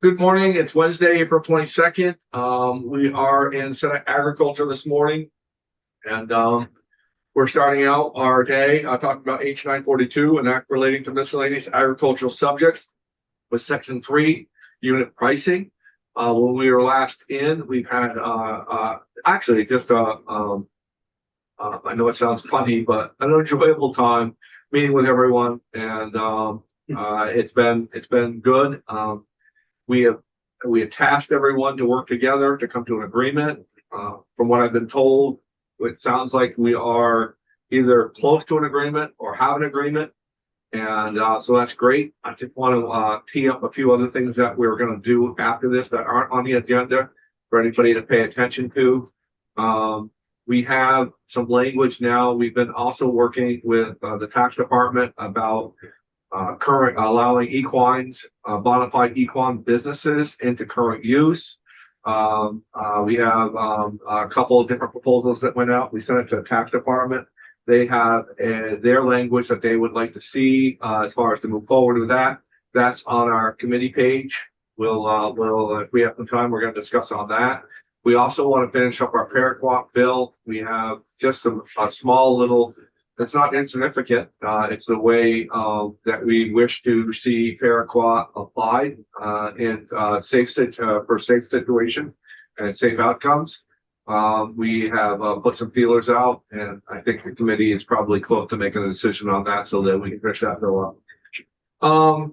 Good morning. It's Wednesday, April 22nd. We are in Senate Agriculture this morning, and we're starting out our day talking about H 942, an act relating to miscellaneous agricultural subjects with Section 3, unit pricing. When we were last in, we've had actually just I know it sounds funny, but an enjoyable time meeting with everyone, and it's been good. We have tasked everyone to work together to come to an agreement. From what I've been told, it sounds like we are either close to an agreement or have an agreement, and so that's great. I just want to tee up a few other things that we're going to do after this that aren't on the agenda for anybody to pay attention to. We have some language now. We've been also working with the tax department about current allowing equines, bona fide equine businesses into current use. We have a couple of different proposals that went out. We sent it to the tax department. They have their language that they would like to see as far as to move forward with that. That's on our committee page. We'll if we have some time, we're going to discuss on that. We also want to finish up our paraquat bill. We have just a small little. It's not insignificant. It's the way that we wish to see paraquat applied in for safe situation and safe outcomes. We have put some feelers out, and I think the committee is probably close to making a decision on that so that we can finish that bill up.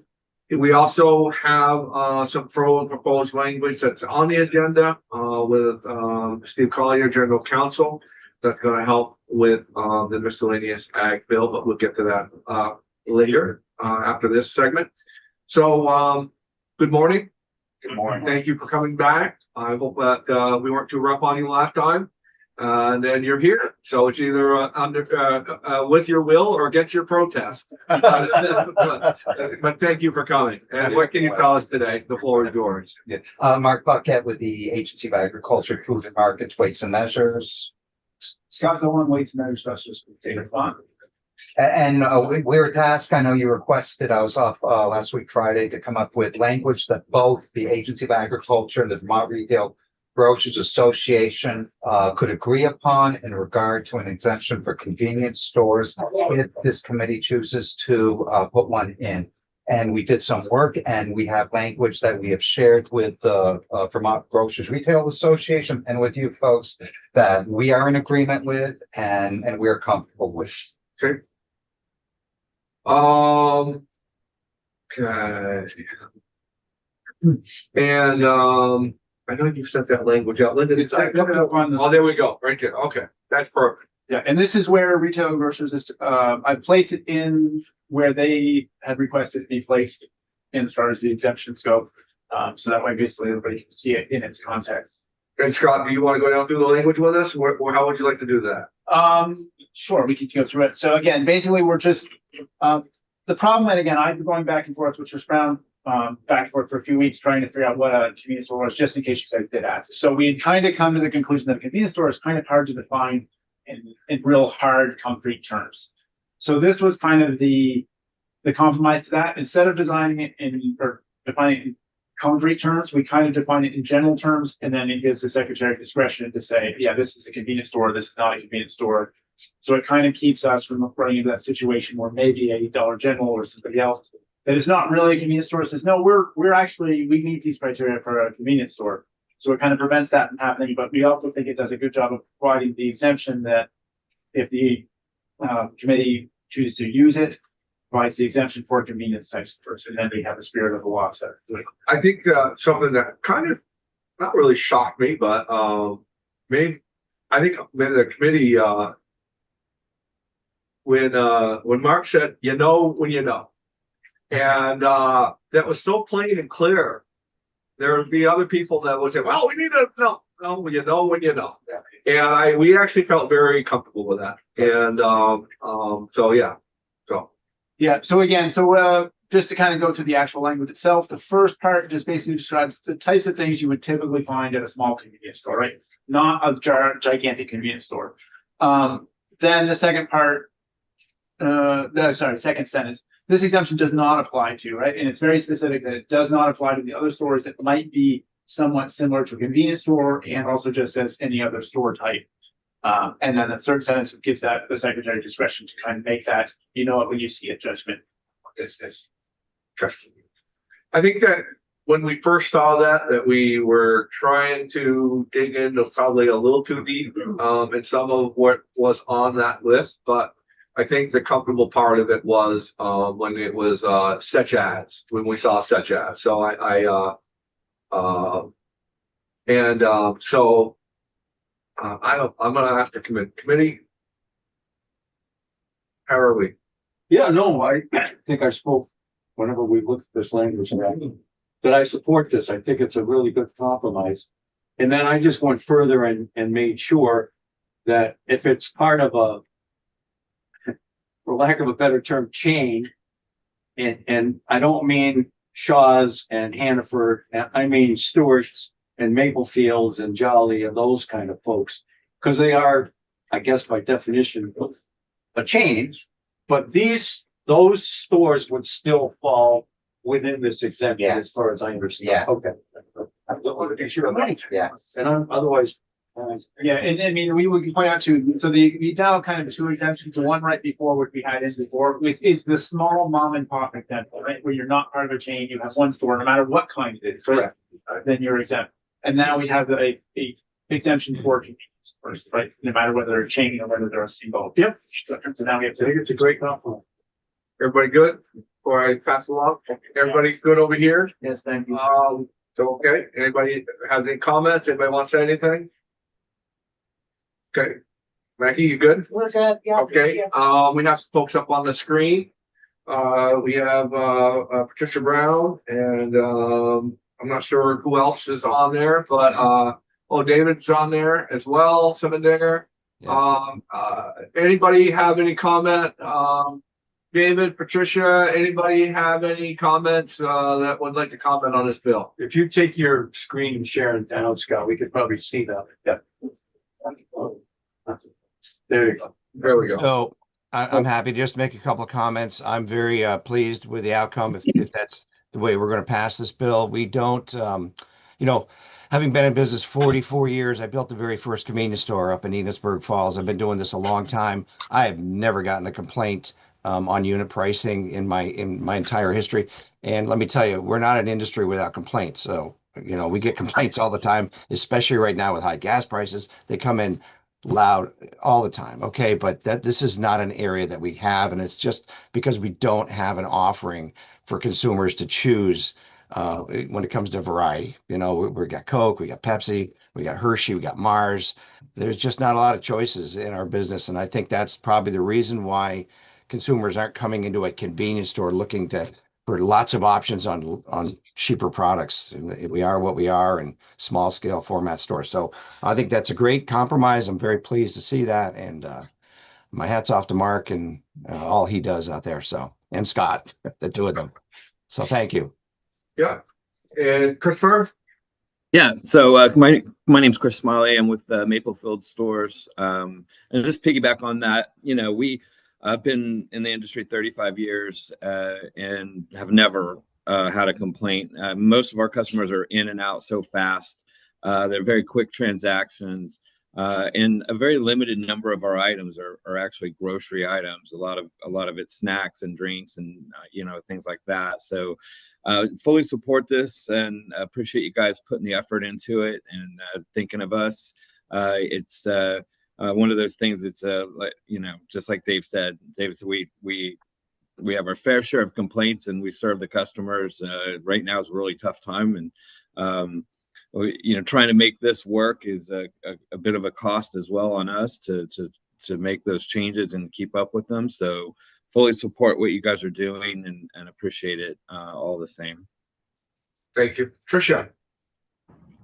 We also have some proposed language that's on the agenda with Steve Collier, General Counsel. That's going to help with the miscellaneous ag bill, but we'll get to that later after this segment. So, good morning. Good morning. Thank you for coming back. I hope that we weren't too rough on you last time. And then you're here. So it's either with your will or against your protest. But thank you for coming. And what can you tell us today? The floor is yours. Yeah. Mark Buckett with the Agency of Agriculture, Food and Markets, Weights and Measures. Scott Owen, Weights and Measures Specialist with Data Fund. And we were tasked, I know you requested, I was off last week, Friday, to come up with language that both the Agency of Agriculture and the Vermont Retail Grocers Association could agree upon in regard to an exemption for convenience stores if this committee chooses to put one in. And we did some work, and we have language that we have shared with the Vermont Grocers Retail Association and with you folks that we are in agreement with and we're comfortable with. Okay. Okay. And I know you sent that language out. Linda, oh, there we go. Right there. Okay. That's perfect. Yeah, and this is where retail and grocers is. I placed it in where they had requested it be placed in as far as the exemption scope. So that way, basically, everybody can see it in its context. And Scott, do you want to go down through the language with us, or how would you like to do that? Sure, we can go through it. So again, basically, we're just the problem. And again, I've been going back and forth with Trish Brown, back and forth for a few weeks, trying to figure out what a convenience store was, just in case she said it did ask. So we had kind of come to the conclusion that a convenience store is kind of hard to define in real hard, concrete terms. So this was kind of the compromise to that. Instead of designing it or defining it in concrete terms, we kind of define it in general terms, and then it gives the secretary discretion to say, yeah, this is a convenience store, this is not a convenience store. So it kind of keeps us from running into that situation where maybe a Dollar General or somebody else that is not really a convenience store says, no, we meet these criteria for a convenience store. So it kind of prevents that from happening, but we also think it does a good job of providing the exemption that if the committee chooses to use it, provides the exemption for convenience type stores, and then we have the spirit of the law. So I think something that kind of not really shocked me, but I think the committee when Mark said, you know when you know, and that was so plain and clear. There would be other people that would say, well, we need to know. No, you know when you know. And we actually felt very comfortable with that. And so yeah. So yeah. So again, just to kind of go through the actual language itself, the first part just basically describes the types of things you would typically find at a small convenience store, right? Not a gigantic convenience store. Then the second part, second sentence this exemption does not apply to, right? And it's very specific that it does not apply to the other stores that might be somewhat similar to a convenience store and also just as any other store type. And then the third sentence gives that the secretary discretion to kind of make that, you know, when you see a judgment, what this is. I think that when we first saw that we were trying to dig into probably a little too deep, in some of what was on that list, but I think the comfortable part of it was, when it was, such as, when we saw such as, so I'm gonna ask the committee. How are we? Yeah, no, I think I spoke whenever we looked at this language that I support this. I think it's a really good compromise. And then I just went further and made sure that if it's part of for lack of a better term, chain, and I don't mean Shaw's and Hannaford, I mean Stewart's and Maple Fields and Jolly and those kind of folks, because they are, I guess by definition, a chain. But those stores would still fall within this exemption, as far as I understand. Yeah. Okay. I want to make sure. Yes. And I'm otherwise. Yeah, and I mean, we would point out too, so the now kind of two exemptions, the one right before what we had in before is the small mom and pop exemption, right? Where you're not part of a chain, you have one store, no matter what kind it is, right? Then you're exempt. And now we have a exemption for convenience stores, right? No matter whether they're a chain or whether they're a single. Yep. So now we have I think to. it's a great compliment. Everybody good? Before I pass along, everybody's good over here? Yes, thank you. So, okay, anybody have any comments? Anybody want to say anything? Okay, Maggie, you good? We're good, yeah. Okay, we have some folks up on the screen. We have, Patricia Brown and, I'm not sure who else is on there, but, David's on there as well, Simmendinger. Anybody have any comment? David, Patricia, anybody have any comments, that would like to comment on this bill? If you take your screen and share it down, Scott, we could probably see that. Yeah. There you go. There we go. So I'm happy to just make a couple of comments. I'm very pleased with the outcome. If that's the way we're going to pass this bill, we don't, having been in business 44 years, I built the very first convenience store up in Enosburg Falls. I've been doing this a long time. I have never gotten a complaint on unit pricing in my entire history. And let me tell you, we're not an industry without complaints. So, we get complaints all the time, especially right now with high gas prices. They come in loud all the time. Okay. But this is not an area that we have. And it's just because we don't have an offering for consumers to choose when it comes to variety. We got Coke, we got Pepsi, we got Hershey, we got Mars. There's just not a lot of choices in our business. And I think that's probably the reason why consumers aren't coming into a convenience store looking for lots of options on cheaper products. We are what we are in small scale format stores. So I think that's a great compromise. I'm very pleased to see that. And my hat's off to Mark and all he does out there. So, and Scott, the two of them. So thank you. Yeah. And Christopher? Yeah, so my name's Chris Smiley. I'm with Maplefield Stores. And just piggyback on that, I've been in the industry 35 years and have never had a complaint. Most of our customers are in and out so fast. They're very quick transactions. And a very limited number of our items are actually grocery items. A lot of it's snacks and drinks and things like that. So fully support this and appreciate you guys putting the effort into it and thinking of us. It's one of those things. It's just like Dave said. We have our fair share of complaints and we serve the customers. Right now is a really tough time, and trying to make this work is a bit of a cost as well on us to make those changes and keep up with them. So fully support what you guys are doing and appreciate it all the same. Thank you. Tricia?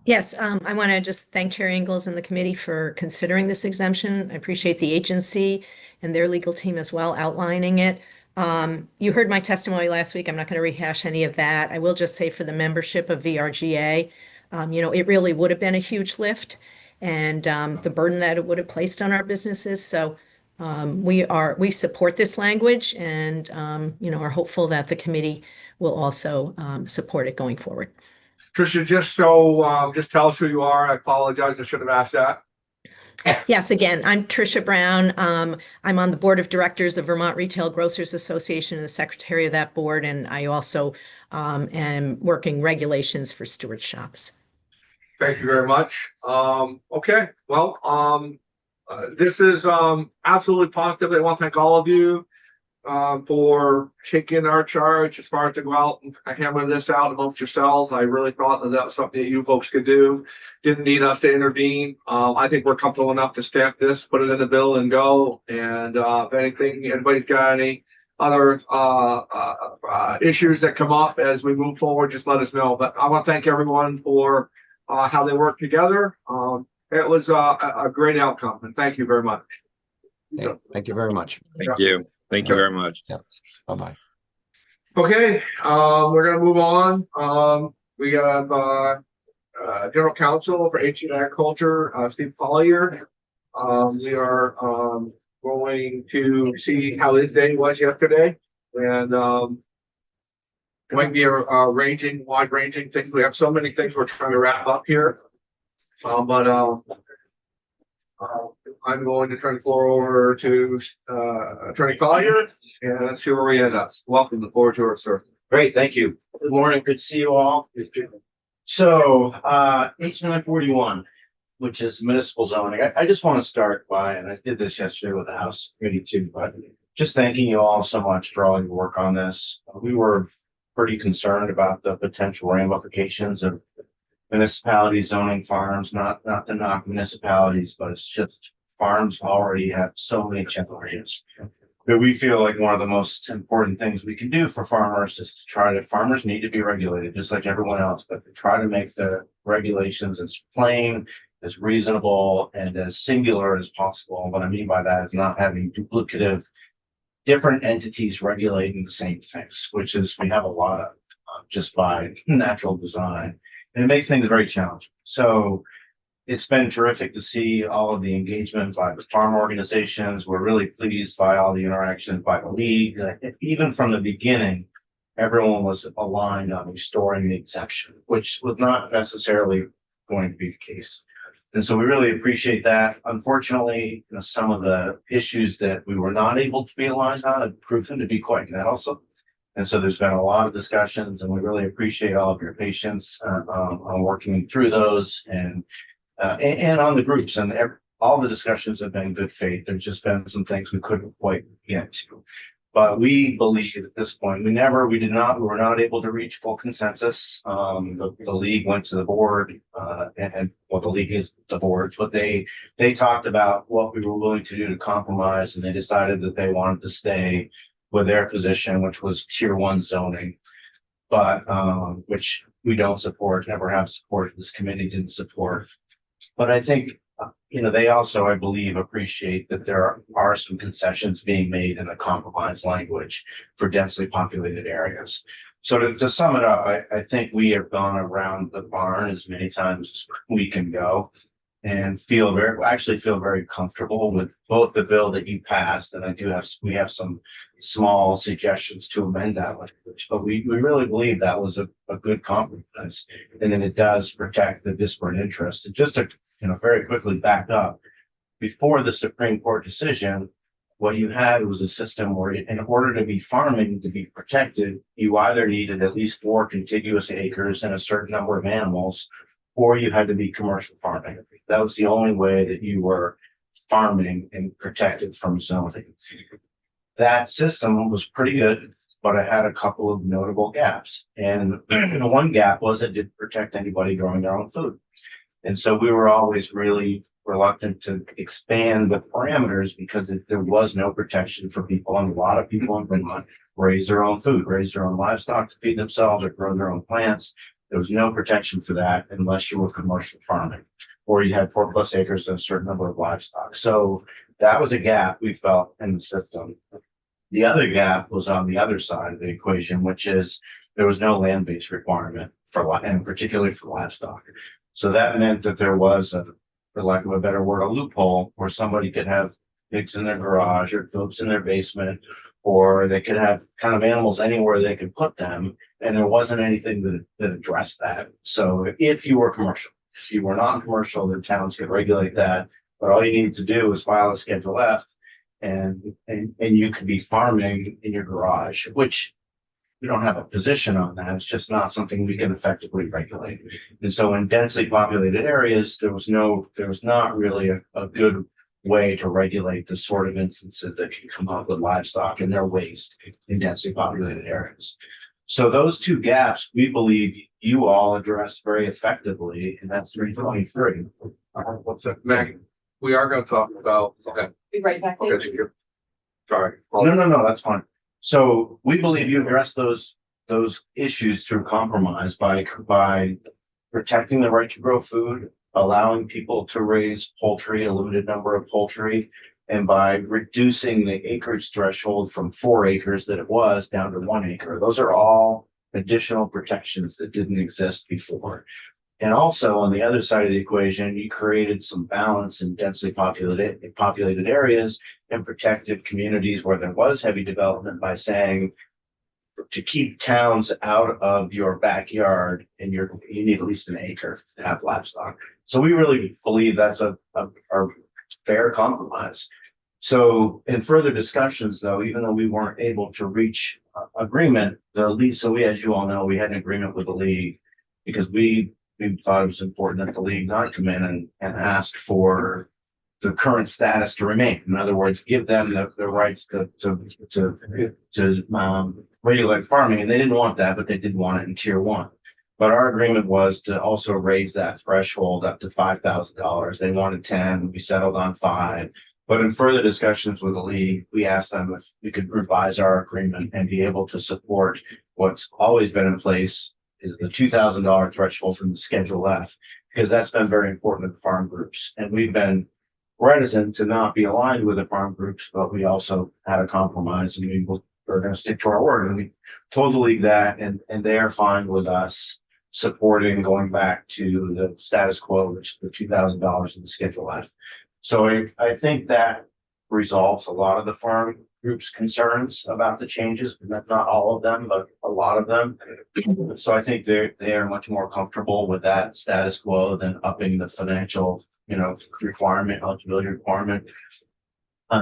Yes, I want to just thank Chair Ingles and the committee for considering this exemption. I appreciate the agency and their legal team as well outlining it. You heard my testimony last week. I'm not going to rehash any of that. I will just say for the membership of VRGA, it really would have been a huge lift and the burden that it would have placed on our businesses. So we support this language and, are hopeful that the committee will also support it going forward. Tricia, just tell us who you are. I apologize. I should have asked that. Yes, again, I'm Tricia Brown. I'm on the board of directors of Vermont Retail Grocers Association and the secretary of that board. And I also am working regulations for Stewart Shops. Thank you very much. Okay, well, this is absolutely positive. I want to thank all of you for taking our charge as far as to go out and hammer this out amongst yourselves. I really thought that was something that you folks could do. Didn't need us to intervene. I think we're comfortable enough to stamp this, put it in the bill and go. And if anybody's got any other issues that come up as we move forward, just let us know. But I want to thank everyone for how they work together. It was a great outcome, and thank you very much. Okay, thank you very much. Thank you. Thank you very much. Bye-bye. Okay, we're gonna move on. We have General Counsel for Ancient Agriculture, Steve Collier. We are going to see how his day was yesterday, and it might be a wide-ranging things. We have so many things we're trying to wrap up here. But I'm going to turn the floor over to Attorney Collier and see where we end up. Welcome, the floor is yours, sir. Great, thank you. Good morning, good to see you all. So, H 941, which is municipal zoning. I just want to start by, and I did this yesterday with the House Committee too, but just thanking you all so much for all your work on this. We were pretty concerned about the potential ramifications of municipalities zoning farms, not to knock municipalities, but it's just farms already have so many challenges. But we feel like one of the most important things we can do for farmers is to farmers need to be regulated just like everyone else, but to try to make the regulations as plain, as reasonable, and as singular as possible. And what I mean by that is not having duplicative different entities regulating the same things, which is we have a lot of just by natural design. And it makes things very challenging. So it's been terrific to see all of the engagement by the farm organizations. We're really pleased by all the interactions by the league. Even from the beginning, everyone was aligned on restoring the exemption, which was not necessarily going to be the case. And so we really appreciate that. Unfortunately, some of the issues that we were not able to be aligned on have proven to be quite nettlesome. And so there's been a lot of discussions, and we really appreciate all of your patience on working through those and on the groups. And all the discussions have been good faith. There's just been some things we couldn't quite get to. But we believe at this point, we were not able to reach full consensus. The league went to the board, and the league is the board, but they talked about what we were willing to do to compromise, and they decided that they wanted to stay with their position, which was tier 1 zoning, but which we don't support, never have supported. This committee didn't support. But I think, they also, I believe, appreciate that there are some concessions being made in the compromise language for densely populated areas. So to sum it up, I think we have gone around the barn as many times as we can go and feel very comfortable with both the bill that you passed, and we have some small suggestions to amend that language, but we really believe that was a good compromise, and then it does protect the disparate interests. And just to very quickly back up, before the Supreme Court decision, what you had was a system where in order to be farming to be protected, you either needed at least 4 contiguous acres and a certain number of animals, or you had to be commercial farming. That was the only way that you were farming and protected from zoning. That system was pretty good, but it had a couple of notable gaps. And one gap was it didn't protect anybody growing their own food. And so we were always really reluctant to expand the parameters because there was no protection for people. And a lot of people in Vermont raise their own food, raise their own livestock to feed themselves or grow their own plants. There was no protection for that unless you were commercial farming or you had 4+ acres and a certain number of livestock. So that was a gap we felt in the system. The other gap was on the other side of the equation, which is there was no land-based requirement and particularly for livestock. So that meant that there was, for lack of a better word, a loophole where somebody could have pigs in their garage or goats in their basement, or they could have kind of animals anywhere they could put them. And there wasn't anything that addressed that. So if you were commercial, if you were not commercial, then towns could regulate that. But all you need to do is file a Schedule F and you could be farming in your garage, which we don't have a position on that. It's just not something we can effectively regulate. And so in densely populated areas, there was not really a good way to regulate the sort of instances that can come up with livestock and their waste in densely populated areas. So those two gaps, we believe you all addressed very effectively, and that's 323. What's that, Maggie? We are gonna talk about, okay, Be right back. okay, thank you. Sorry. No, that's fine. So we believe you address those issues through compromise by protecting the right to grow food, allowing people to raise poultry, a limited number of poultry, and by reducing the acreage threshold from 4 acres that it was down to 1 acre. Those are all additional protections that didn't exist before. And also on the other side of the equation, you created some balance in densely populated areas and protected communities where there was heavy development by saying to keep towns out of your backyard and you need at least an acre to have livestock. So we really believe that's a fair compromise. So in further discussions though, even though we weren't able to reach agreement, as you all know, we had an agreement with the league because we thought it was important that the league not come in and ask for the current status to remain. In other words, give them the rights to regulate farming. And they didn't want that, but they did want it in tier 1. But our agreement was to also raise that threshold up to $5,000. They wanted 10, we settled on 5. But in further discussions with the league, we asked them if we could revise our agreement and be able to support what's always been in place is the $2,000 threshold from the Schedule F, because that's been very important to farm groups. And we've been reticent to not be aligned with the farm groups, but we also had a compromise and we're going to stick to our word. And we told the league that, and they are fine with us supporting going back to the status quo, which is the $2,000 in the Schedule F. So I think that resolves a lot of the farm groups' concerns about the changes, not all of them, but a lot of them. So I think they are much more comfortable with that status quo than upping the financial, eligibility requirement.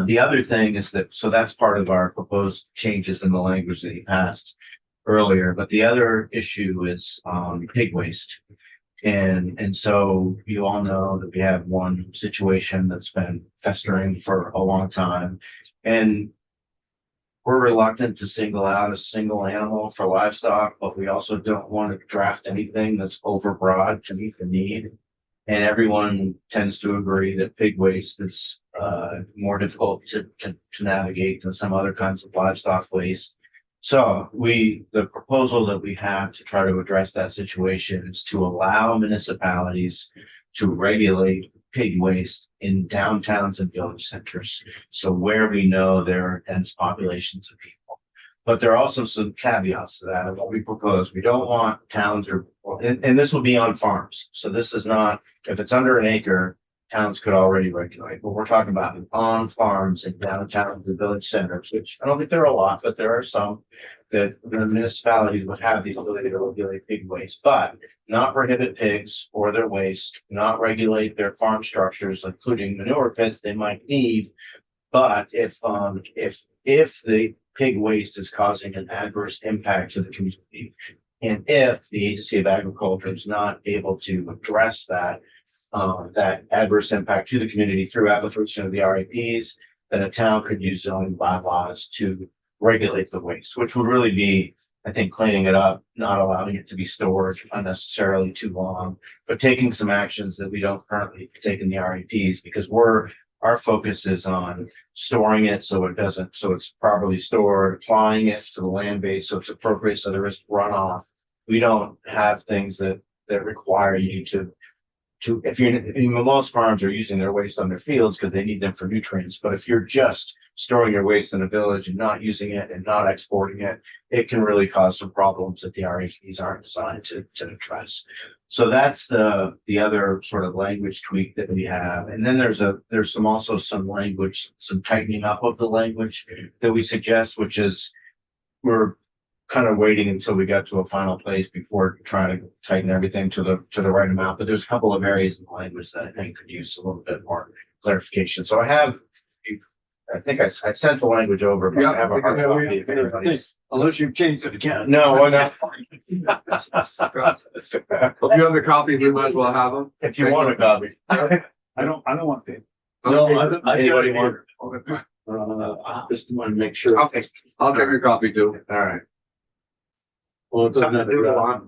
The other thing is so that's part of our proposed changes in the language that you passed earlier. But the other issue is pig waste. And so you all know that we have one situation that's been festering for a long time. And we're reluctant to single out a single animal for livestock, but we also don't want to draft anything that's overbroad to meet the need. And everyone tends to agree that pig waste is more difficult to navigate than some other kinds of livestock waste. So the proposal that we have to try to address that situation is to allow municipalities to regulate pig waste in downtowns and village centers. So where we know there are dense populations of people. But there are also some caveats to that. And what we propose, we don't want towns and this will be on farms. So this is not, if it's under an acre, towns could already regulate. But we're talking about on farms and downtown and village centers, which I don't think there are a lot, but there are some that the municipalities would have the ability to regulate pig waste, but not prohibit pigs or their waste, not regulate their farm structures, including manure pits they might need. But if the pig waste is causing an adverse impact to the community, and if the Agency of Agriculture is not able to address that adverse impact to the community through application of the RAPs, then a town could use zoning bylaws to regulate the waste, which would really be, I think, cleaning it up, not allowing it to be stored unnecessarily too long, but taking some actions that we don't currently take in the RAPs, because our focus is on storing it so it's properly stored, applying it to the land base so it's appropriate, so there is runoff. We don't have things that require you to if you're, I mean, most farms are using their waste on their fields because they need them for nutrients, but if you're just storing your waste in a village and not using it and not exporting it, it can really cause some problems that the RACs aren't designed to address. So that's the other sort of language tweak that we have. And then there's also some language, some tightening up of the language that we suggest, which is we're kind of waiting until we got to a final place before trying to tighten everything to the right amount. But there's a couple of areas in language that I think could use a little bit more clarification. So I think I sent the language over, but I have a hard copy if anybody's. Unless you've changed it again. No, why not? If you have the copy, we might as well have them. If you want a copy. I don't want to. No, Anybody want? I just want to make sure. Okay, I'll take your copy too. All right. Well, it doesn't have a draft.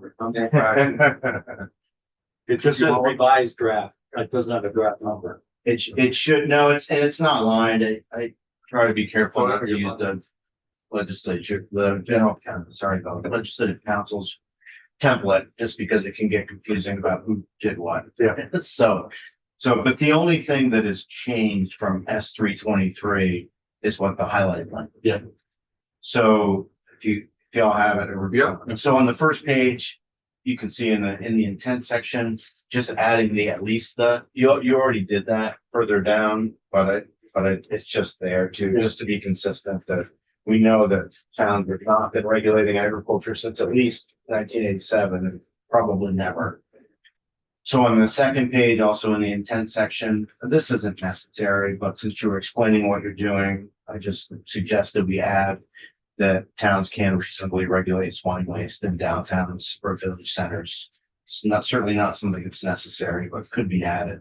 It just says revised draft. It doesn't have a draft number. It should, no, it's not lined. I try to be careful not to use the legislative council's template, just because it can get confusing about who did what. Yeah. But the only thing that has changed from S323 is what the highlighted line. Yeah. So if y'all have it. Yeah. So on the first page, you can see in the intent section, just adding the at least you already did that further down, but it's just there just to be consistent that we know that towns have not been regulating agriculture since at least 1987 and probably never. So on the second page, also in the intent section, this isn't necessary, but since you were explaining what you're doing, I just suggested we add that towns can reasonably regulate swine waste in downtowns or village centers. It's certainly not something that's necessary, but could be added.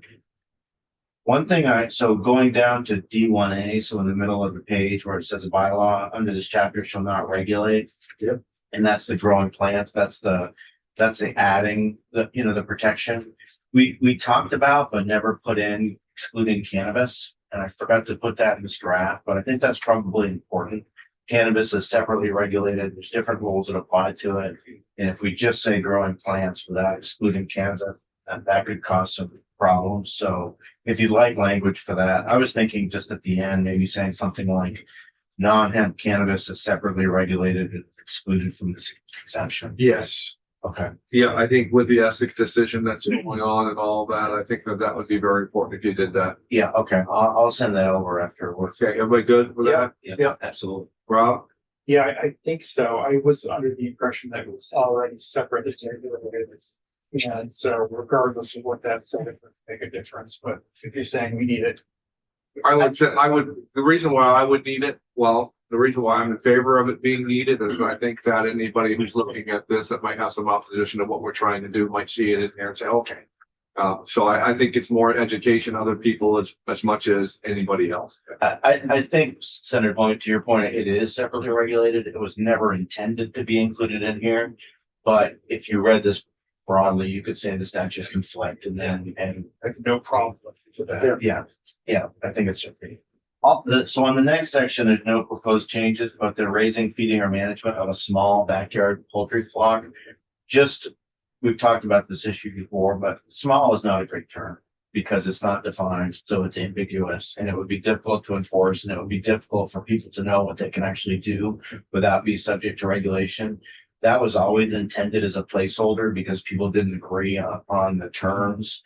One thing so going down to D1A, so in the middle of the page where it says bylaw under this chapter shall not regulate. Yep. And that's the growing plants. That's the adding the protection we talked about, but never put in excluding cannabis. And I forgot to put that in this draft, but I think that's probably important. Cannabis is separately regulated. There's different rules that apply to it. And if we just say growing plants without excluding cannabis, that could cause some problems. So if you'd like language for that, I was thinking just at the end, maybe saying something like non-hemp cannabis is separately regulated and excluded from this exemption. Yes. Okay. Yeah, I think with the Essex decision that's going on and all that, I think that would be very important if you did that. Yeah. Okay. I'll send that over after. Okay, everybody good with that? Yeah. Absolutely. Rob? Yeah, I think so. I was under the impression that it was already separate. And so regardless of what that said, it would make a difference. But if you're saying we need it. The reason why I would need it, the reason why I'm in favor of it being needed is I think that anybody who's looking at this that might have some opposition to what we're trying to do might see it in there and say, okay. So I think it's more education, other people as much as anybody else. I think, Senator Point, to your point, it is separately regulated. It was never intended to be included in here. But if you read this broadly, you could say the statutes conflict and I have no problem with that. yeah, I think it's okay. So on the next section, there's no proposed changes, but they're raising, feeding, or management of a small backyard poultry flock. We've talked about this issue before, but small is not a great term because it's not defined, so it's ambiguous, and it would be difficult to enforce, and it would be difficult for people to know what they can actually do without being subject to regulation. That was always intended as a placeholder because people didn't agree on the terms.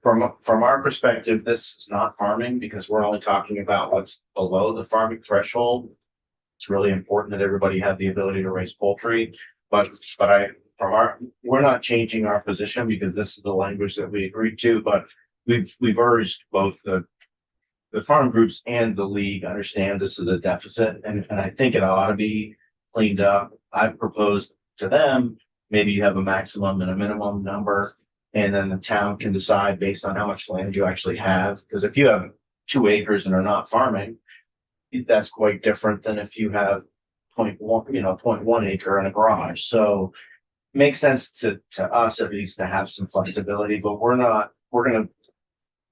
From our perspective, this is not farming because we're only talking about what's below the farming threshold. It's really important that everybody have the ability to raise poultry, we're not changing our position because this is the language that we agreed to, but we've urged both the farm groups and the league understand this is a deficit, and I think it ought to be cleaned up. I've proposed to them, maybe you have a maximum and a minimum number, and then the town can decide based on how much land you actually have. Because if you have 2 acres and are not farming, that's quite different than if you have 0.1 acre and a garage. So makes sense to us at least to have some flexibility, but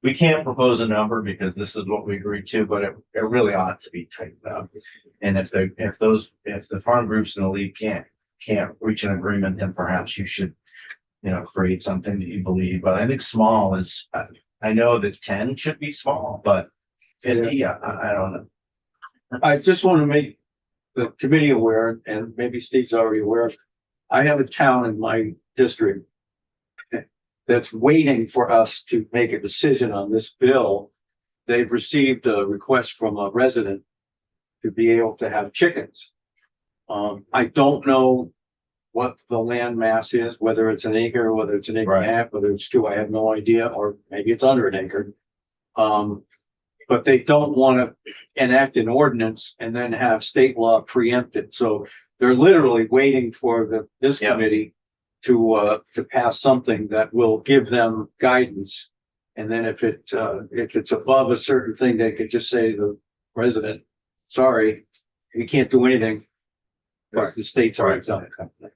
we can't propose a number because this is what we agreed to, but it really ought to be tightened up. And if the farm groups in the league can't reach an agreement, then perhaps you should create something that you believe, but I think small is, I know that 10 should be small, but 50, I don't know. I just want to make the committee aware, and maybe Steve's already aware. I have a town in my district that's waiting for us to make a decision on this bill. They've received a request from a resident to be able to have chickens. I don't know what the land mass is, whether it's an acre, whether it's an acre and a half, whether it's two, I have no idea, or maybe it's under an acre. But they don't want to enact an ordinance and then have state law preempt it. So they're literally waiting for this committee to pass something that will give them guidance. And then if it's above a certain thing, they could just say to the resident, sorry, we can't do anything because the state's already done it.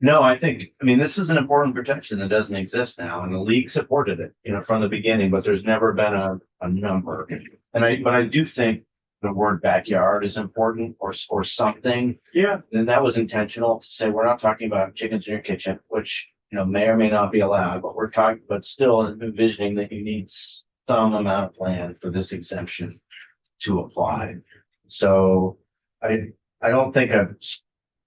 No, I mean, this is an important protection that doesn't exist now, and the league supported it, from the beginning, but there's never been a number. But I do think the word backyard is important, or something. Yeah. Then that was intentional to say, we're not talking about chickens in your kitchen, which, may or may not be allowed, but still envisioning that you need some amount of land for this exemption to apply. So I don't think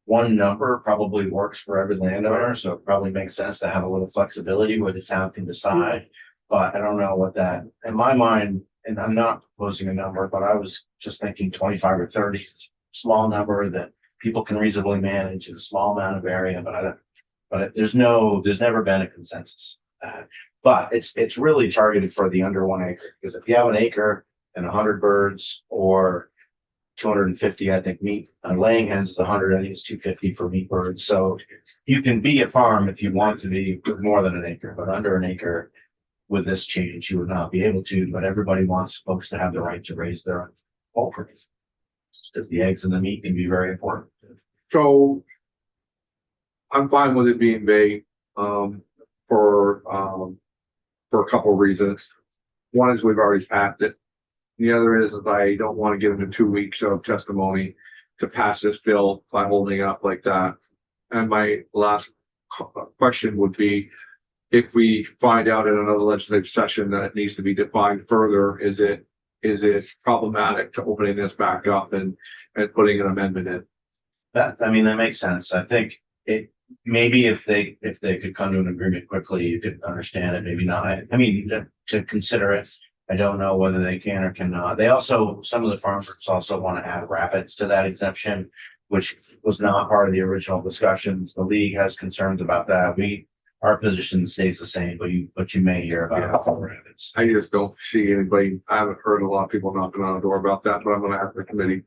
one number probably works for every landowner, so it probably makes sense to have a little flexibility where the town can decide. But I don't know what that, in my mind, and I'm not proposing a number, but I was just thinking 25 or 30, small number that people can reasonably manage in a small amount of area, but there's never been a consensus. But it's really targeted for the under 1 acre, because if you have an acre and 100 birds, or 250, I think meat laying hens is 100. I think it's 250 for meat birds. So you can be a farm if you want to be with more than an acre, but under an acre with this change, you would not be able to. But everybody wants folks to have the right to raise their own poultry, because the eggs and the meat can be very important. So I'm fine with it being vague, for a couple of reasons. One is we've already passed it. The other is that I don't want to give them 2 weeks of testimony to pass this bill by holding it up like that. And my last question would be, if we find out in another legislative session that it needs to be defined further, is it problematic to opening this back up and putting an amendment in? That makes sense. I think maybe if they could come to an agreement quickly, you could understand it, maybe not. I mean, to consider it. I don't know whether they can or cannot. Some of the farmers also want to add rabbits to that exemption, which was not part of the original discussions. The league has concerns about that. Our position stays the same, but you may hear about rabbits. I just don't see anybody. I haven't heard a lot of people knocking on the door about that, but I'm going to ask the committee.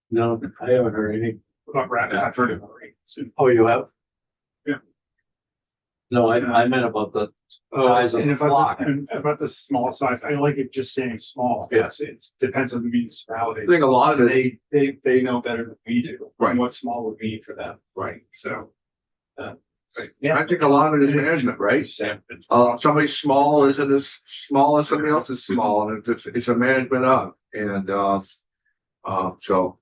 No, I haven't heard anything. About rabbit, I've heard it already. Oh, you have? Yeah. No, I meant about the size of And the flock. about the small size, I like it just saying small. Yes. It depends on the municipality. I think a lot of it, They know better than we do. Right. What small would be for them. Right. So. Yeah. I think a lot of it is management, right? Somebody's small isn't as small as somebody else is small, and it's a management of, and so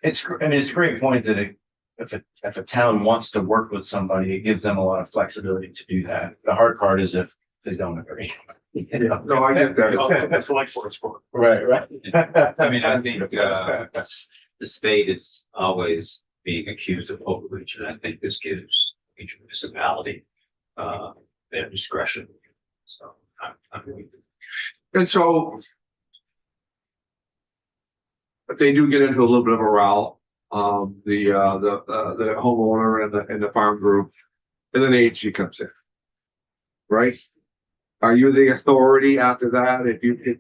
It's a great point that if a town wants to work with somebody, it gives them a lot of flexibility to do that. The hard part is if they don't agree. no, I get that. The select board's for. Right. I mean, I think, the state is always being accused of overreach, and I think this gives each municipality, their discretion. So I'm with you. And so but they do get into a little bit of a row, the homeowner and the farm group, and then the agency comes in. Right? Are you the authority after that,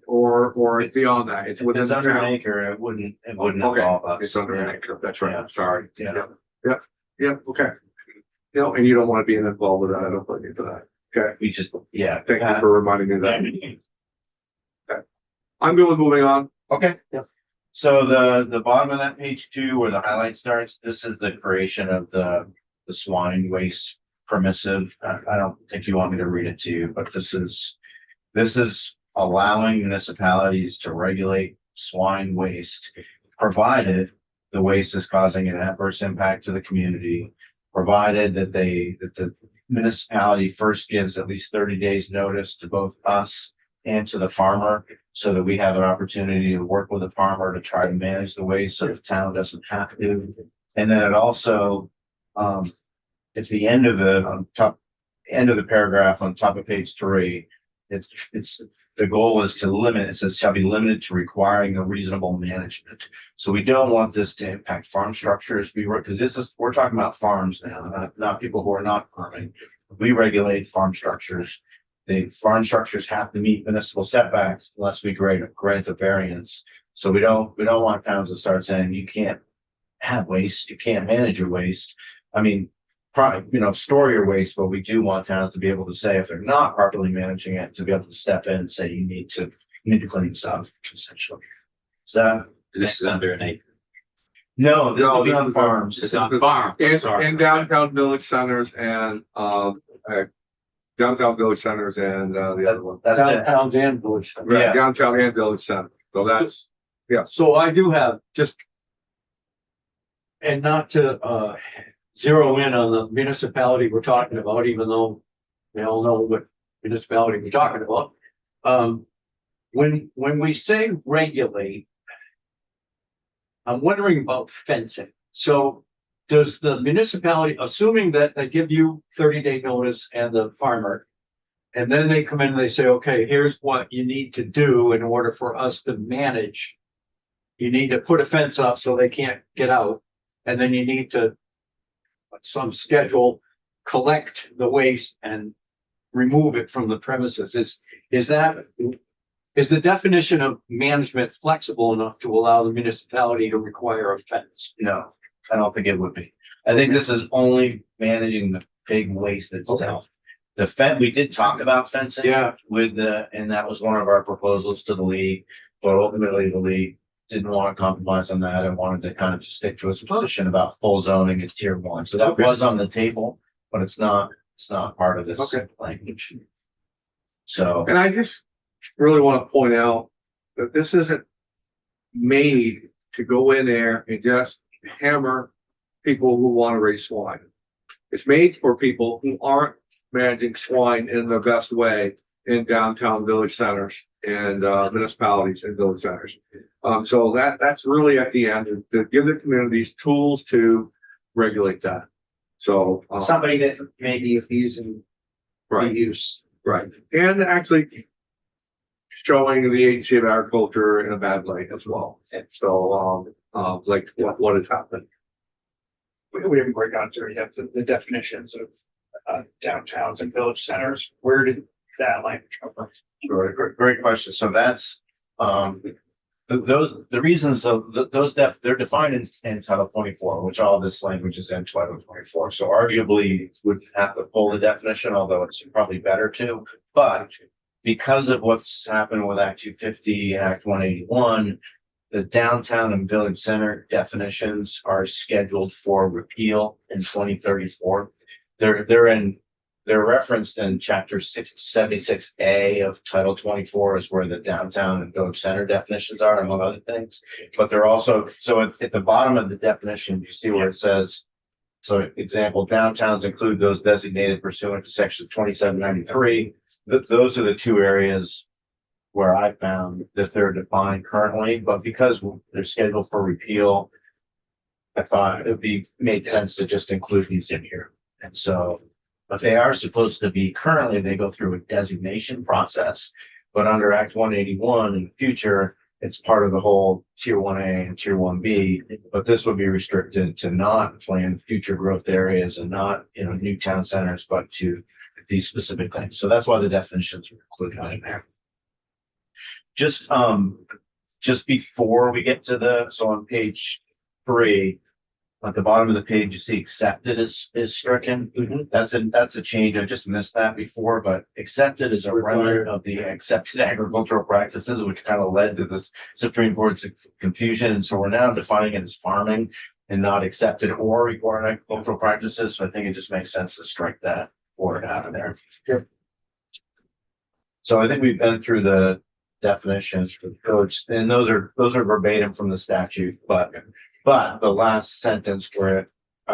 or it's beyond that? It's If within it's the under an town? acre, it wouldn't involve Okay, us. it's under an acre, that's right, Yeah. I'm sorry. Yeah. Yeah, okay. And you don't want to be involved with that, I don't put you for that. Okay, We just, yeah. thank you for reminding me of that. I'm good with moving on. Okay. Yep. So the bottom of that page 2 where the highlight starts, this is the creation of the swine waste permissive. I don't think you want me to read it to you, but this is allowing municipalities to regulate swine waste, provided the waste is causing an adverse impact to the community provided that the municipality first gives at least 30 days notice to both us and to the farmer, so that we have an opportunity to work with the farmer to try to manage the waste so the town doesn't have to. And then it also, at the end of end of the paragraph on top of page 3, it's the goal is to limit, it says shall be limited to requiring a reasonable management. So we don't want this to impact farm structures. Because we're talking about farms now, not people who are not farming. We regulate farm structures. The farm structures have to meet municipal setbacks unless we grant a variance. So we don't want towns to start saying you can't have waste, you can't manage your waste. I mean, store your waste, but we do want towns to be able to say if they're not properly managing it, to be able to step in and say you need to clean this up, essentially. Is that? This is under an acre. No, this No, will be this on is- farms. It's on farm. In downtown village centers and, downtown village centers and, the other one. That's it. Downtowns and village. Right, Yeah. downtown and village center. So that's, So I do have just, and not to zero in on the municipality we're talking about, even though we all know what municipality we're talking about. When we say regulate, I'm wondering about fencing. So does the municipality, assuming that they give you 30-day notice and the farmer, and then they come in and they say, okay, here's what you need to do in order for us to manage. You need to put a fence up so they can't get out. And then you need to, some schedule, collect the waste and remove it from the premises. Is the definition of management flexible enough to allow the municipality to require a fence? No, I don't think it would be. I think this is only managing the big waste itself. The we did talk about fencing. Yeah. And that was one of our proposals to the league, but ultimately the league didn't want to compromise on that and wanted to kind of just stick to its position about full zoning as tier 1. So that Okay. was on the table, but it's not part of this Okay. language. So, and I just really want to point out that this isn't made to go in there and just hammer people who want to raise swine. It's made for people who aren't managing swine in the best way in downtown village centers and municipalities and village centers. So that's really at the end to give the communities tools to regulate that. So Somebody that may be abusing the right, use. right, and actually showing the agency of agriculture in a bad light as well. And so like what has happened. We haven't quite gotten to it yet, the definitions of downtowns and village centers. Where did that language come from? great question. So that's, the reasons of they're defined in Title 24, which all this language is in Title 24. So arguably would have to pull the definition, although it's probably better to. But because of what's happened with Act 250, Act 181, the downtown and village center definitions are scheduled for repeal in 2034. They're referenced in chapter 676A of Title 24 is where the downtown and village center definitions are, among other things. But they're also, so at the bottom of the definition, you see where it says, so example, downtowns include those designated pursuant to section 2793. Those are the two areas where I found that they're defined currently, but because they're scheduled for repeal, I thought it would be made sense to just include these in here. And so, but they are supposed to be, currently they go through a designation process, but under Act 181 in the future, it's part of the whole Tier 1A and Tier 1B, but this would be restricted to not plan future growth areas and not, new town centers, but to these specific things. So that's why the definitions are included in there. Just before we get to so on page 3, at the bottom of the page, you see accepted is stricken. That's a change. I just missed that before, but accepted is a remnant of the accepted agricultural practices, which kind of led to this Supreme Court's confusion. And so we're now defining it as farming and not accepted or required agricultural practices. So I think it just makes sense to strike that word out of there. Sure. So I think we've been through the definitions for coach, and those are verbatim from the statute, but the last sentence where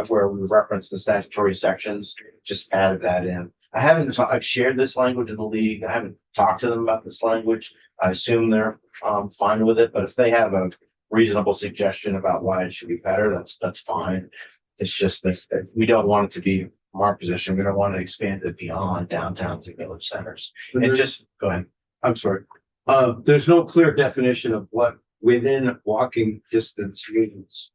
where we reference the statutory sections, just added that in. I've shared this language in the league. I haven't talked to them about this language. I assume they're fine with it, but if they have a reasonable suggestion about why it should be better, that's fine. It's just that we don't want it to be, from our position, we don't want to expand it beyond downtowns and village centers. And just, go ahead. I'm sorry. There's no clear definition of what within walking distance means.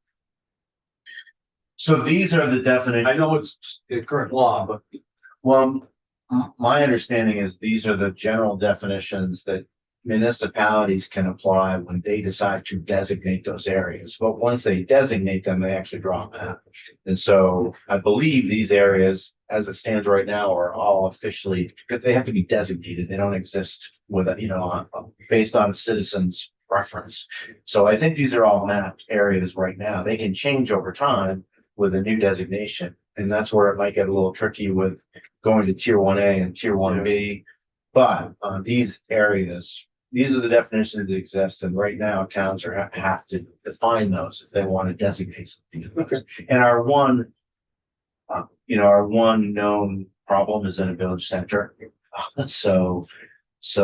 So these are the definitions. I know it's the current law, but Well, my understanding is these are the general definitions that municipalities can apply when they decide to designate those areas. But once they designate them, they actually draw a map. And so I believe these areas, as it stands right now, are all officially, because they have to be designated. They don't exist with, based on citizens' preference. So I think these are all mapped areas right now. They can change over time with a new designation. And that's where it might get a little tricky with going to tier 1A and tier 1B. But these areas, these are the definitions that exist. And right now towns have to define those if they want to designate something. Okay. And our one known problem is in a village center. So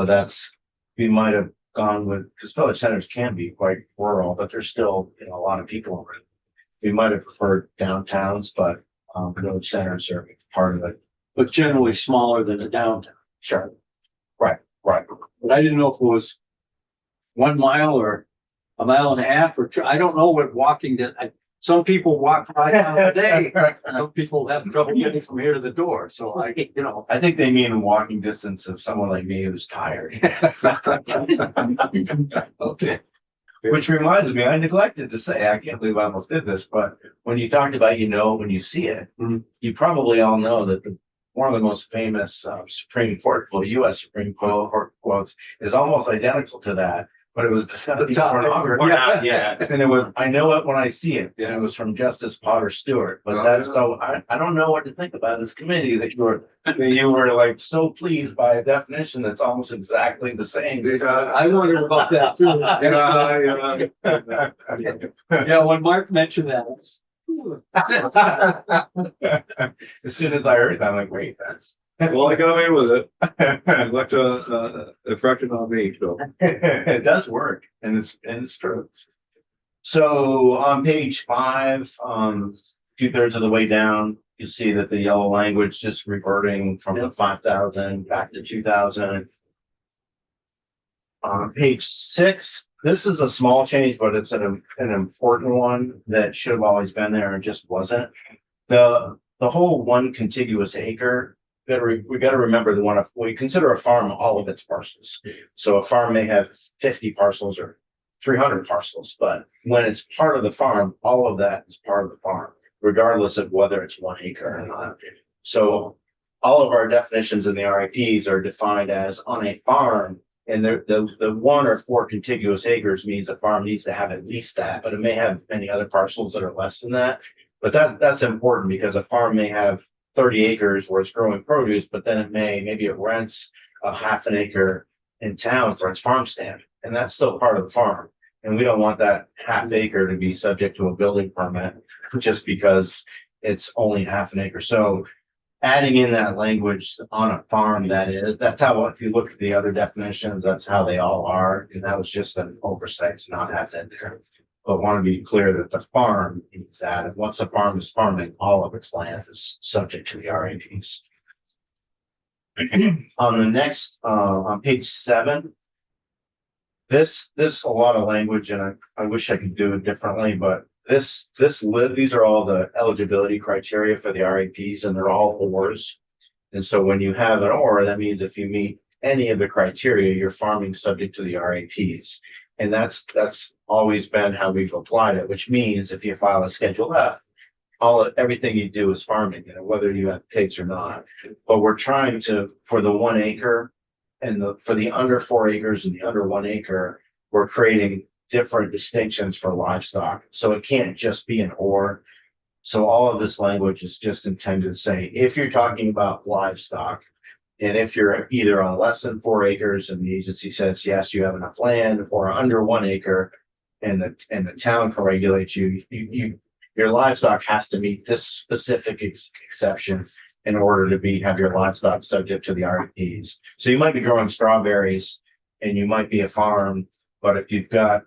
that's, we might have gone with, because village centers can be quite rural, but there's still, a lot of people around. We might have preferred downtowns, but village centers are part of it. but generally smaller than a downtown. Sure. Right. But I didn't know if it was 1 mile or a mile and a half or two. I don't know what walking some people walk 5 miles a day. Some people have trouble getting from here to the door. So I think they mean walking distance of someone like me who's tired. Okay. Which reminds me, I neglected to say, I can't believe I almost did this, but when you talked about, when you see it, you probably all know that one of the most famous US Supreme Court quotes is almost identical to that, but it was discussing pornography. Yeah. And it was, I know it when I see it. And it was from Justice Potter Stewart, but I don't know what to think about this committee that you were like so pleased by a definition that's almost exactly the same. I wondered about that too. Yeah, when Mark mentioned that. As soon as I heard that, I'm like, wait, that's. Well, I got away with it. It left a impression on me, so. It does work, and it's true. So on page 5, 2/3 of the way down, you see that the yellow language just reverting from the 5,000 back to 2,000. On page 6, this is a small change, but it's an important one that should have always been there and just wasn't. The whole one contiguous acre. We got to remember we consider a farm all of its parcels. So a farm may have 50 parcels or 300 parcels, but when it's part of the farm, all of that is part of the farm, regardless of whether it's 1 acre or not. So all of our definitions in the RIPs are defined as on a farm, and the 1 or 4 contiguous acres means a farm needs to have at least that, but it may have many other parcels that are less than that. But that's important because a farm may have 30 acres where it's growing produce, but then maybe it rents a half an acre in town for its farm stand, and that's still part of the farm. And we don't want that half acre to be subject to a building permit just because it's only half an acre. So adding in that language on a farm, that's how, if you look at the other definitions, that's how they all are. And that was just an oversight to not have that there. But want to be clear that the farm means that, and once a farm is farming, all of its land is subject to the RAPs. On the next, on page 7, this a lot of language, and I wish I could do it differently, but these are all the eligibility criteria for the RAPs, and they're all ORs. And so when you have an OR, that means if you meet any of the criteria, you're farming subject to the RAPs. And that's always been how we've applied it, which means if you file a Schedule F, everything you do is farming, whether you have pigs or not. But we're trying to, for the 1 acre and for the under 4 acres and the under 1 acre, we're creating different distinctions for livestock. So it can't just be an OR. So all of this language is just intended to say, if you're talking about livestock, and if you're either on less than 4 acres and the agency says, yes, you have enough land, or under 1 acre, and the town can regulate you're your livestock has to meet this specific exception in order to have your livestock subject to the REPs. So you might be growing strawberries and you might be a farm, but if you've got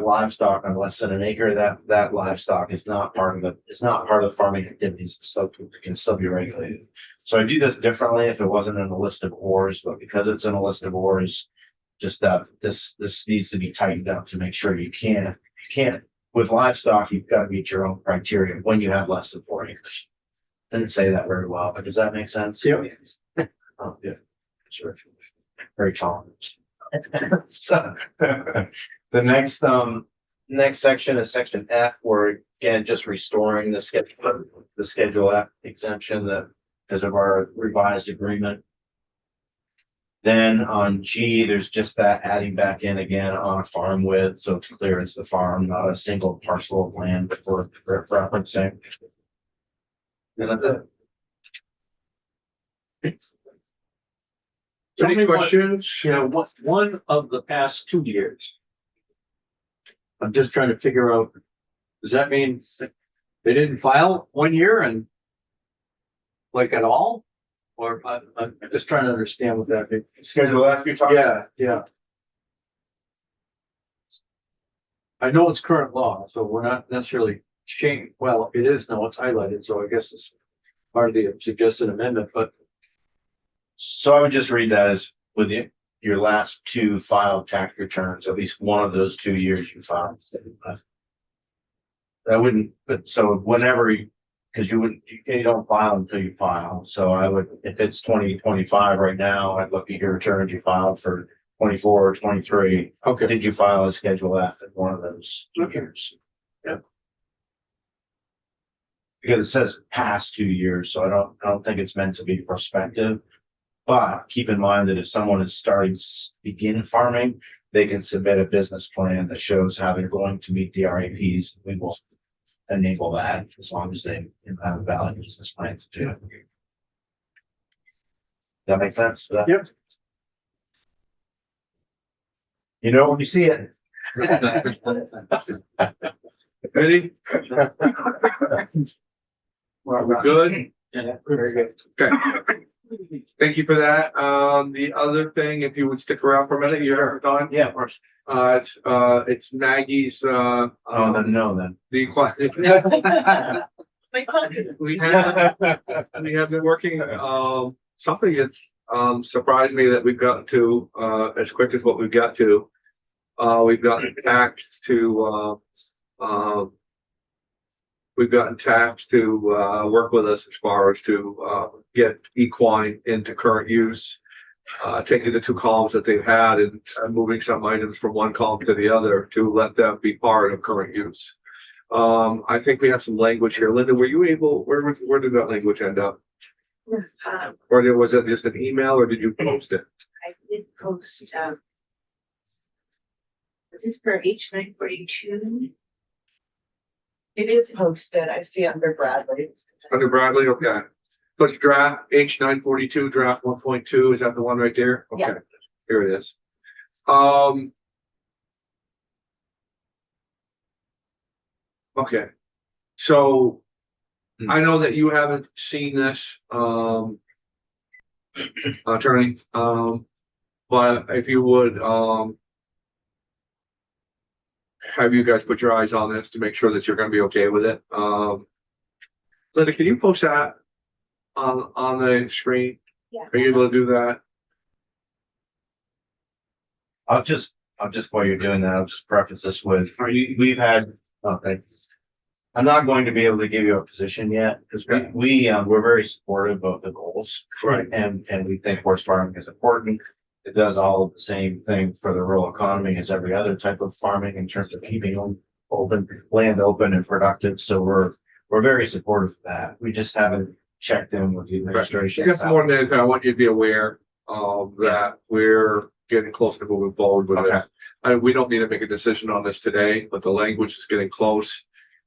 livestock on less than an acre, that livestock is not part of the farming activities. So it can still be regulated. So I do this differently if it wasn't in a list of ors, but because it's in a list of ors, just that this needs to be tightened up to make sure you can't with livestock, you've got to meet your own criteria when you have less than 4 acres. Didn't say that very well, but does that make sense? Yeah. Oh, yeah. Sure. Very tolerant. So the next section is section F, where again, just restoring the schedule F exemption that because of our revised agreement. Then on G, there's just that adding back in again on a farm with, so it's clear it's the farm, not a single parcel of land that we're referencing. And that's it. Any questions? You know, what, one of the past 2 years. I'm just trying to figure out, does that mean they didn't file 1 year and like at all? Or I'm just trying to understand what that means. Schedule F you're talking about? Yeah. I know it's current law, so we're not necessarily changing, well, it is now, it's highlighted, so I guess it's part of the suggested amendment, but So I would just read that as with your last 2 filed tax returns, at least one of those 2 years you filed. That wouldn't, but so whenever because you don't file until you file. So I would, if it's 2025 right now, I'd look at your returns you filed for 24 or 23. okay. Did you file a Schedule F in one of those years? Yeah. Because it says past 2 years, so I don't think it's meant to be prospective. But keep in mind that if someone is starting to begin farming, they can submit a business plan that shows how they're going to meet the RAPs. We will enable that as long as they have a valid business plan to do it. That makes sense? Yep. You know when you see it. Ready? We're Good? Yeah, very good. Okay. Thank you for that. The other thing, if you would stick around for a minute, you're done. Yeah, of course. It's Maggie's, Oh, then no, then. the we have been working, something that's, surprised me that we've gotten to, as quick as what we've got to. We've gotten taxed to, work with us as far as to, get equine into current use. Taking the 2 columns that they've had and moving some items from one column to the other to let them be part of current use. I think we have some language here. Linda, were you able, where did that language end up? Or was it just an email or did you post it? I did post, is this for H942? It is posted. I see under Bradley. Under Bradley, okay. So it's draft H942, draft 1.2. Is that the one right there? Okay, Yeah. here it is. Okay, so I know that you haven't seen this, attorney, but if you would, have you guys put your eyes on this to make sure that you're gonna be okay with it. Linda, can you post that on the screen? Yeah. Are you able to do that? I'll just while you're doing that, I'll just preface this with, we've had, thanks. I'm not going to be able to give you a position yet, because we're very supportive of the goals. Right. And we think horse farming is important. It does all of the same thing for the rural economy as every other type of farming in terms of keeping land open and productive. So we're very supportive of that. We just haven't checked in with the administration. I guess more than anything, I want you to be aware that we're getting close to moving forward with Okay. it. We don't need to make a decision on this today, but the language is getting close.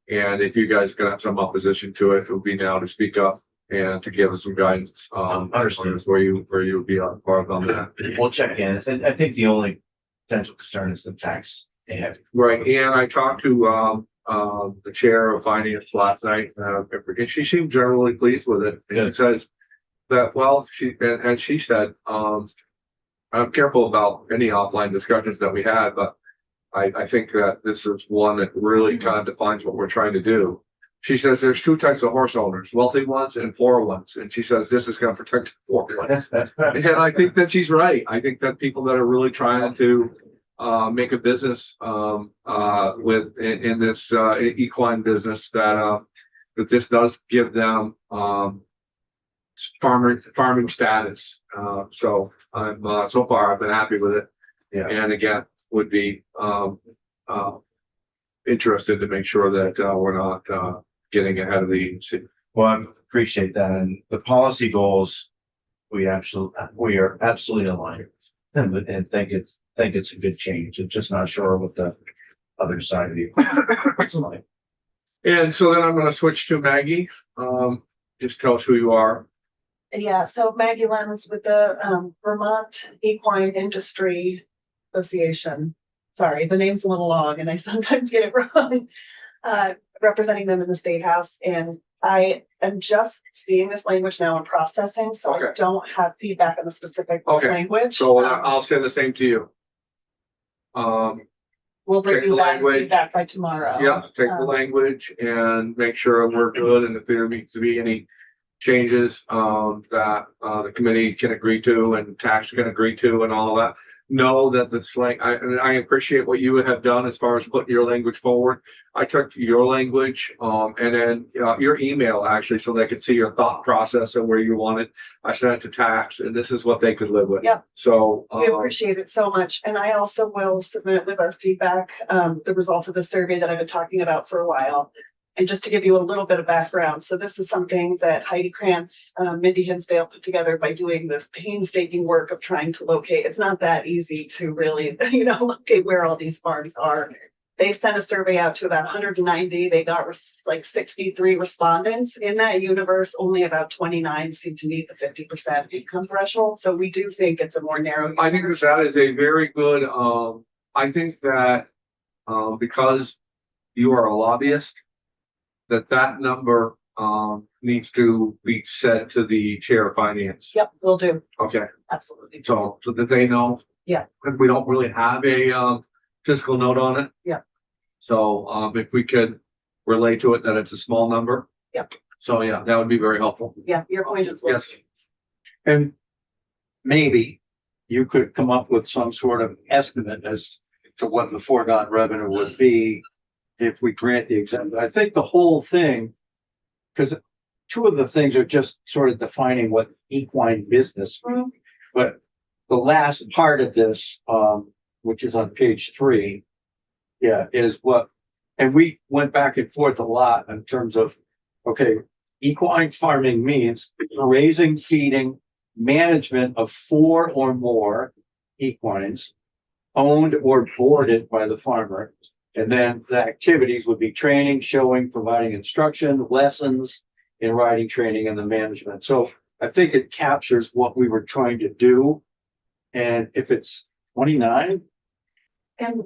And if you guys are gonna have some opposition to it, it would be now to speak up and to give us some guidance. Understood. Where you would be on that. We'll check in. I think the only potential concern is the tax. They have. Right, and I talked to the chair of finance last night, and she seemed generally pleased with it. And she says that, well, and she said, I'm careful about any offline discussions that we had, but I think that this is one that really kind of defines what we're trying to do. She says there's two types of horse owners, wealthy ones and poor ones. And she says this is going to protect the poor ones. And I think that she's right. I think that people that are really trying to make a business in this equine business, that this does give them farming status. So I'm so far I've been happy with it. Yeah. And again, would be interested to make sure that we're not getting ahead of the agency. Well, I appreciate that. And the policy goals, we are absolutely aligned and think it's a good change. I'm just not sure what the other side of the equation. And so then I'm going to switch to Maggie. Just tell us who you are. Yeah, so Maggie Lenz with the Vermont Equine Industry Association. Sorry, the name's a little long and I sometimes get it wrong. Representing them in the State House, and I am just seeing this language now and processing, so I don't have feedback on the specific language. So I'll say the same to you. We'll bring take you the back language. feedback by tomorrow. Yeah, take the language and make sure we're good, and if there needs to be any changes that the committee can agree to and tax can agree to and all of that, know that this I appreciate what you have done as far as putting your language forward. I took your language and then your email actually, so they could see your thought process and where you want it. I sent it to tax, and this is what they could live with. Yep. So we appreciate it so much, and I also will submit with our feedback the results of the survey that I've been talking about for a while. And just to give you a little bit of background, so this is something that Heidi Krantz, Mindy Hinsdale put together by doing this painstaking work of trying to locate. It's not that easy to really, locate where all these farms are. They sent a survey out to about 190. They got like 63 respondents. In that universe, only about 29 seem to meet the 50% income threshold. So we do think it's a more narrow. I think that is a very good, I think that because you are a lobbyist, that number needs to be said to the chair of finance. Yep, will do. Okay, Absolutely. so that they know. Yeah. We don't really have a fiscal note on it. Yeah. So if we could relate to it that it's a small number. Yep. So yeah, that would be very helpful. Yeah, your point is. Yes. And maybe you could come up with some sort of estimate as to what the foregone revenue would be if we grant the exemption. I think the whole thing, because two of the things are just sort of defining what equine business means. But the last part of this, which is on page 3, is what, and we went back and forth a lot in terms of, equine farming means raising, feeding, management of 4 or more equines owned or boarded by the farmer. And then the activities would be training, showing, providing instruction, lessons in riding training, and the management. So I think it captures what we were trying to do. And if it's 29. And,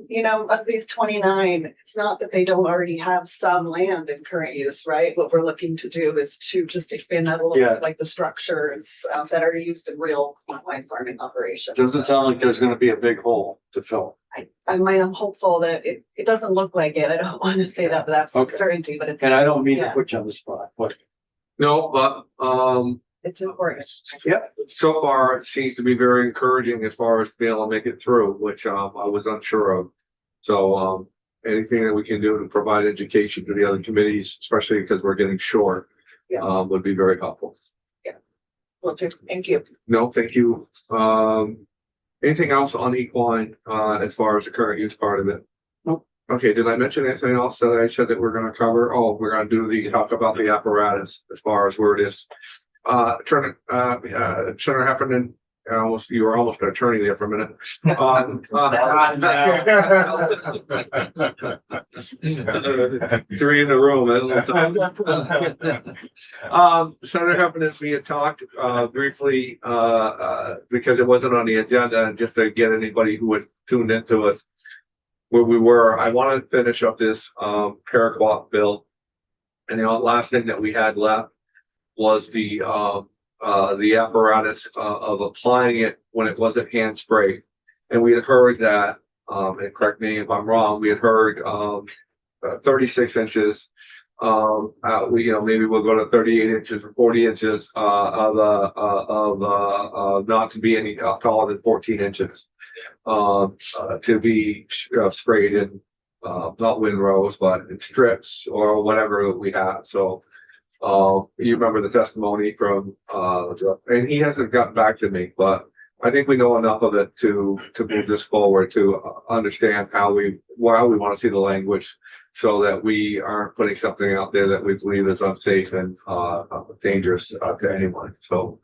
of these 29, it's not that they don't already have some land in current use, right? What we're looking to do is to just expand that a little bit, like the structures that are used in real equine farming operations. Doesn't sound like there's going to be a big hole to fill. I'm hopeful that it doesn't look like it. I don't want to say that with absolute certainty, but it's. And I don't mean to put you on the spot, but. No, but it's important. Yeah, so far it seems to be very encouraging as far as being able to make it through, which I was unsure of. So anything that we can do to provide education to the other committees, especially because we're getting short, would be very helpful. Yeah, will do. Thank you. No, thank you. Anything else on equine as far as the current use part of it? Nope. Okay, did I mention anything else that I said that we're going to cover? Oh, we're going to talk about the apparatus as far as where it is. Senator Heffernan, you were almost an attorney there for a minute. 3 in the room. Senator Heffernan, we had talked briefly because it wasn't on the agenda, and just to get anybody who was tuned into us. where we were, I want to finish up this, paraquat bill. And the last thing that we had left was the apparatus, of applying it when it wasn't hand sprayed. And we had heard that, and correct me if I'm wrong, we had heard, 36 inches. Maybe we'll go to 38 inches or 40 inches, of not to be any taller than 14 inches. To be sprayed in, not windrows, but in strips or whatever we have. So, you remember the testimony from, and he hasn't gotten back to me, but I think we know enough of it to move this forward, to understand why we want to see the language, so that we aren't putting something out there that we believe is unsafe and dangerous to anyone. So,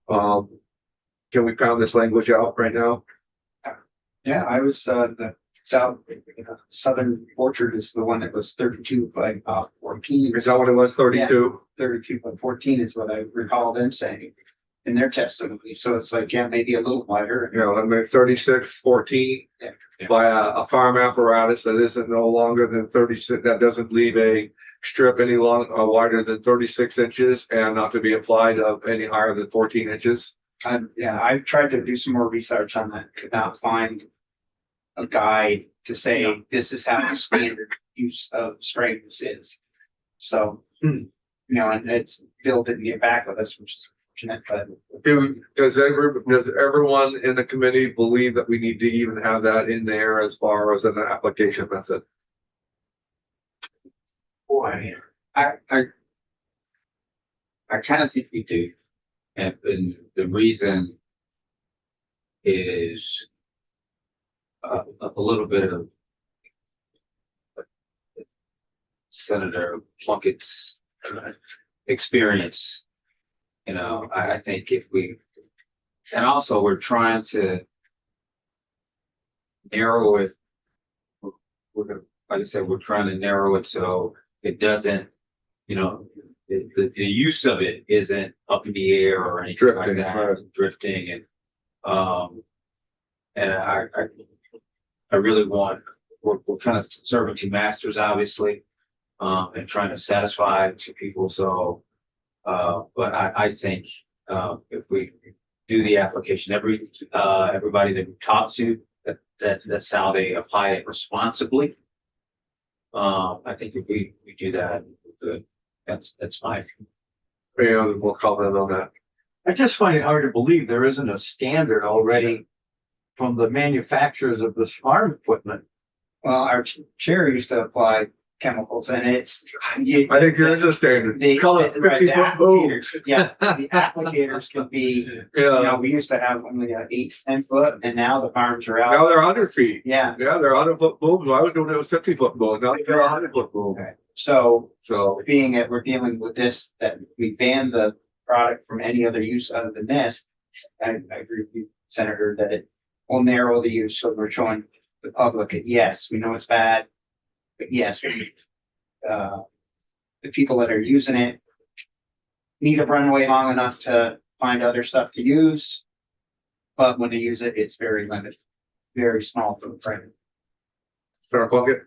can we pound this language out right now? Yeah, I was, the southern orchard is the one that was 32 by 14. Is that what it was? 32? 32 by 14 is what I recall them saying in their testimony. So it's like, yeah, maybe a little wider. You know, I mean, 36, 14 Yeah. by a farm apparatus that isn't no longer than 36, that doesn't leave a strip any wider than 36 inches and not to be applied of any higher than 14 inches. Yeah, I've tried to do some more research on that, could not find a guide to say this is how the standard use of spraying this is. So, you know, and Bill didn't get back with us, which is unfortunate, but Does everyone in the committee believe that we need to even have that in there as far as an application method? Boy, I kind of think we do. And the reason is a little bit of Senator Plunkett's experience. You know, I think if we, and also we're trying to narrow it. We're gonna, like I said, we're trying to narrow it so it doesn't, you know, the use of it isn't up in the air or anything Drifting, like that, right. drifting and I really want, we're kind of serving two masters, obviously, and trying to satisfy two people. So, but I think if we do the application, everybody that we talk to, that's how they apply it responsibly. I think if we do that, good. That's my. Any other more comment on that? I just find it hard to believe there isn't a standard already from the manufacturers of this farm equipment. well, our chair used to apply chemicals and it's. I think there is a standard. The Call it 50-foot boom. the applicators can be, you Yeah, know, we used to have only 8 to 10 foot and now the farms are out. now they're 100 feet. Yeah, Yeah, they're 100-foot booms. When I was doing it, it was 50-foot booms. Now they're 100-foot boom. okay. So So, being that we're dealing with this, that we ban the product from any other use other than this, I agree with you, Senator, that it will narrow the use. So we're showing the public that, yes, we know it's bad, but yes, the people that are using it need a runway long enough to find other stuff to use. But when they use it, it's very limited, very small footprint. Sarah Plunkett?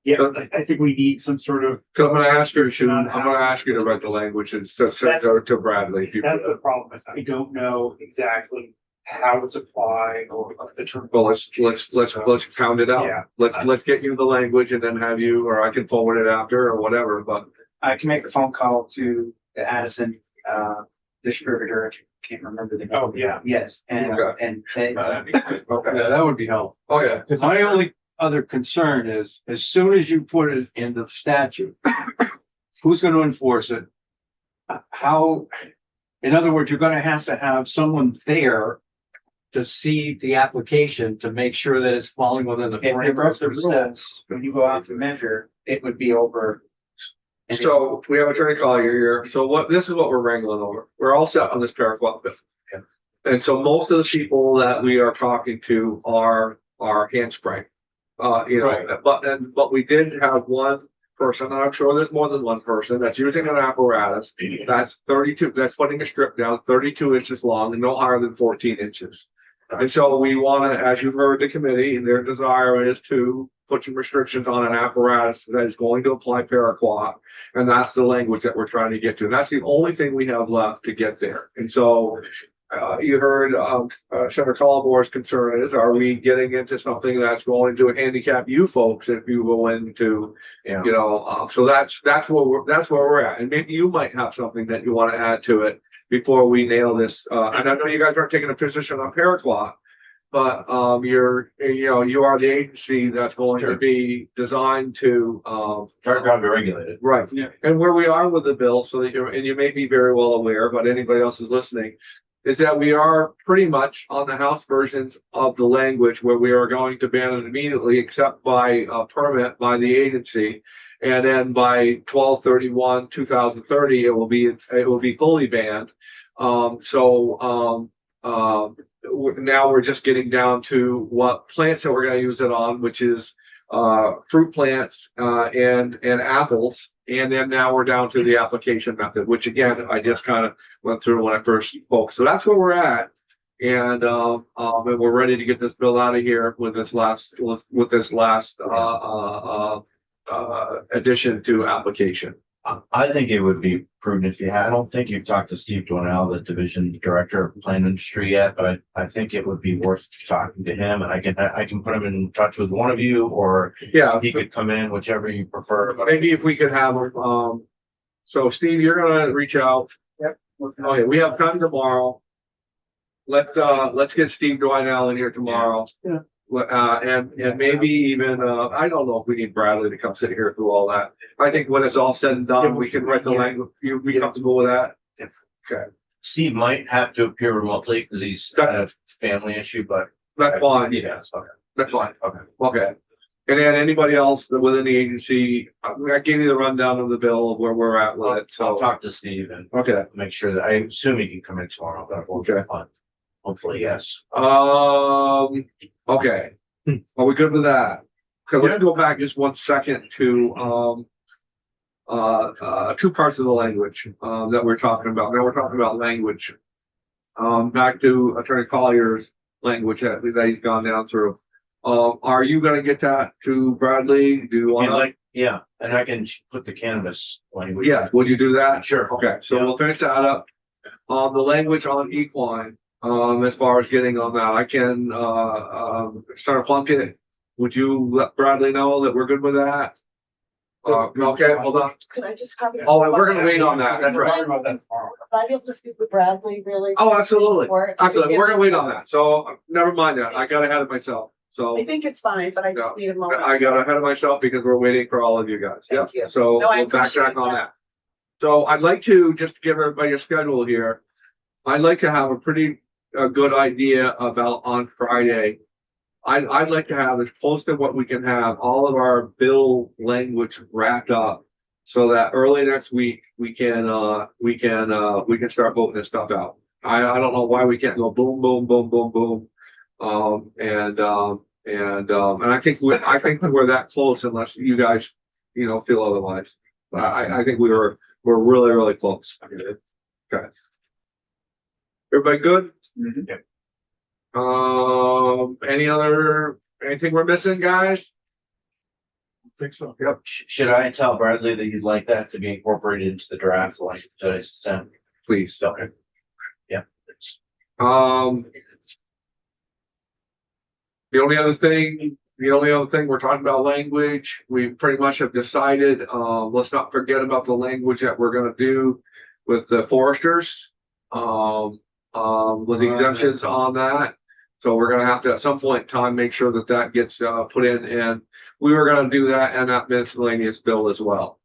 Yeah, I think we need some sort of, So I'm gonna ask you to shoot, I'm gonna ask you to write the language and send it to Bradley. if you that's the could. problem, is I don't know exactly how it's applied or what the term. Well, let's pound it out. Yeah. Let's get you the language and then have you, or I can forward it after or whatever, but I can make a phone call to the Addison distributor. I can't remember the name. Oh, yeah. Yes, and Okay. and they, okay. Yeah, that would be helpful. Oh, yeah. Because my only other concern is, as soon as you put it in the statute, who's going to enforce it? How, in other words, you're going to have someone there to see the application to make sure that it's falling within the if they broke parameters the of the statute. rules, when you go out to measure, it would be over. And it- So we have Attorney Collier here. So this is what we're wrangling over. We're all set on this paraquat bill. And so most of the people that we are talking to are hand spraying. But we did have one person, and I'm sure there's more than one person that's using an apparatus that's 32, that's putting a strip down 32 inches long and no higher than 14 inches. And so we want to, as you've heard the committee, their desire is to put some restrictions on an apparatus that is going to apply paraquat. And that's the language that we're trying to get to. And that's the only thing we have left to get there. And so you heard Senator Collibore's concern is, are we getting into something that's going to handicap you folks if you go into, Yeah. you know, so that's where we're at. And maybe you might have something that you want to add to it before we nail this. And I know you guys aren't taking a position on paraquat, but you are the agency that's going to be designed to Paragraph be regulated. right. Yeah. And where we are with the bill, so that and you may be very well aware, but anybody else is listening, is that we are pretty much on the House versions of the language where we are going to ban it immediately, except by permit by the agency. And then by 12/31/2030, it will be fully banned. Now we're just getting down to what plants that we're going to use it on, which is fruit plants and apples. And then now we're down to the application method, which again, I just kind of went through when I first spoke. So that's where we're at. And we're ready to get this bill out of here with this last addition to application. I think it would be prudent if you had, I don't think you've talked to Steve Donnell, the division director of plant industry yet, but I think it would be worth talking to him, and I can put him in touch with one of you, or Yeah, he could come in, whichever you prefer. But maybe if we could have so Steve, you're gonna reach out. Yep. Oh yeah, we have time tomorrow. Let's get Steve Donnell in here tomorrow. Yeah. And maybe even I don't know if we need Bradley to come sit here through all that. I think when it's all said and done, we can write the language. You be comfortable with that? Okay, Steve might have to appear remotely because he's got a family issue, but that's fine. yeah, it's okay. That's fine. Okay. Okay. And then anybody else within the agency, I gave you the rundown of the bill of where we're at with it. I'll So, talk to Steve and okay. make sure that, I assume he can come in tomorrow, but we'll Okay. fine. Hopefully, yes. Okay. Are we good with that? Okay, let's go back just 1 second to two parts of the language that we're talking about. Now we're talking about language. Back to Attorney Collier's language that he's gone down through. Are you gonna get that to Bradley? Do you And want? yeah, and I can put the cannabis language. Yes, would you do that? Sure. Okay, so Yeah. we'll finish that up. The language on equine, as far as getting on that, I can, Senator Plunkett, would you let Bradley know that we're good with that? Okay, hold on. Could I just comment? Oh, we're gonna wait on that. That's We're right. talking about that tomorrow. Would I be able to speak with Bradley really? Oh, absolutely. Or- Absolutely. We're gonna wait on that. So never mind that. I got ahead of myself. So I think it's fine, but I just need a moment. I got ahead of myself because we're waiting for all of you guys. Yeah. Thank you. So No, I we'll backtrack appreciate on that. that. So I'd like to just give everybody a schedule here. I'd like to have a pretty good idea about on Friday. I'd like to have as close to what we can have all of our bill language wrapped up so that early next week we can start voting this stuff out. I don't know why we can't go boom, boom, boom, boom, boom. And I think we're that close unless you guys, feel otherwise. But I think we're really, really close. Okay. Everybody good? Anything we're missing, guys? I think so. Yep. Should I tell Bradley that you'd like that to be incorporated into the draft like that I sent? Please. Okay. Yeah. The only other thing we're talking about language, we pretty much have decided, let's not forget about the language that we're gonna do with the foresters. With the exemptions on that. So we're gonna have to, at some point in time, make sure that gets, put in, and we were gonna do that in that miscellaneous bill as well.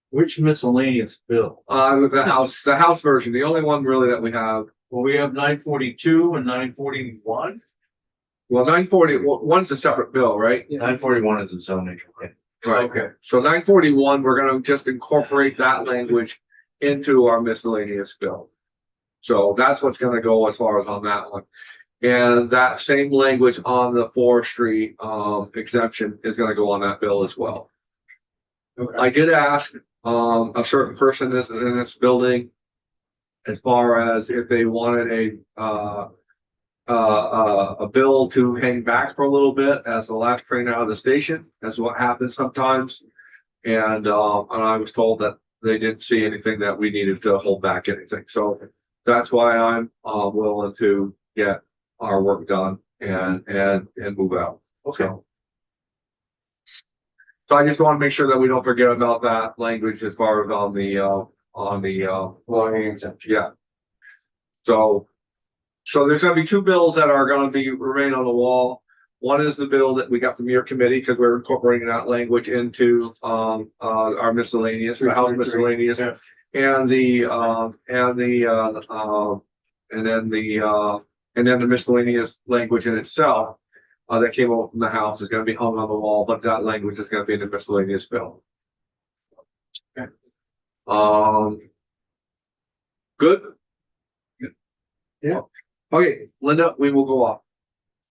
Which miscellaneous bill? The House version, the only one really that we have. Well, we have 942 and 941. Well, 940, one's a separate bill, right? 941 is the zoning. Right, okay. So 941, we're gonna just incorporate that language into our miscellaneous bill. So that's what's gonna go as far as on that one. And that same language on the forestry exemption is gonna go on that bill as well. Okay. I did ask a certain person in this building as far as if they wanted a bill to hang back for a little bit as the last train out of the station. That's what happens sometimes. And I was told that they didn't see anything that we needed to hold back anything. So that's why I'm willing to get our work done and move out. Okay. So I just want to make sure that we don't forget about that language as far as on the Lawyer exemption. yeah. So there's gonna be two bills that are gonna be remain on the wall. One is the bill that we got from your committee, because we're incorporating that language into our miscellaneous, the House miscellaneous. Yeah. And the miscellaneous language in itself that came over from the House is gonna be hung on the wall, but that language is gonna be in the miscellaneous bill. Okay. Good? Yeah. Okay, Linda, we will go off.